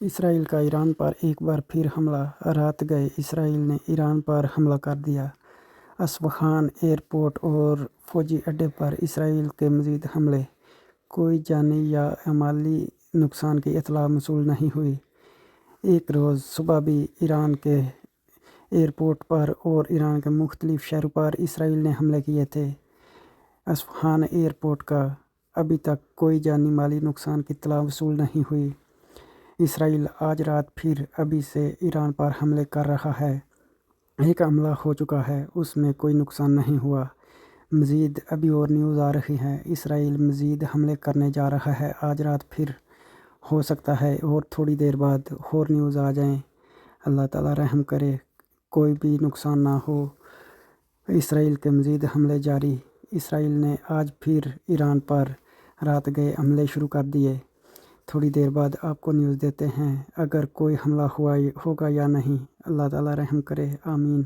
اسرائیل کا ایران پر ایک بار پھر حملہ۔ رات گئے اسرائیل نے ایران پر حملہ کر دیا۔ اصفہان ایئرپورٹ اور فوجی اڈے پر اسرائیل کے مزید حملے۔ کوئی جانی یا مالی نقصان کی اطلاع موصول نہیں ہوئی۔ ایک روز صبح بھی ایران کے ایئرپورٹ پر اور ایران کے مختلف شہروں پر اسرائیل نے حملے کیے تھے۔ اصفہان ایئرپورٹ کا ابھی تک کوئی جانی مالی نقصان کی اطلاع موصول نہیں ہوئی۔ اسرائیل آج رات پھر ابھی سے ایران پر حملے کر رہا ہے۔ ایک حملہ ہو چکا ہے، اس میں کوئی نقصان نہیں ہوا۔ مزید ابھی اور نیوز آ رہی ہے، اسرائیل مزید حملے کرنے جا رہا ہے آج رات پھر۔ ہو سکتا ہے اور تھوڑی دیر بعد اور نیوز آ جائیں۔ اللہ تعالیٰ رحم کرے، کوئی بھی نقصان نہ ہو۔ اسرائیل کے مزید حملے جاری۔ اسرائیل نے آج پھر ایران پر رات گئے حملے شروع کر دیے۔ تھوڑی دیر بعد آپ کو نیوز دیتے ہیں اگر کوئی حملہ ہوگا یا نہیں۔ اللہ تعالیٰ رحم کرے، آمین۔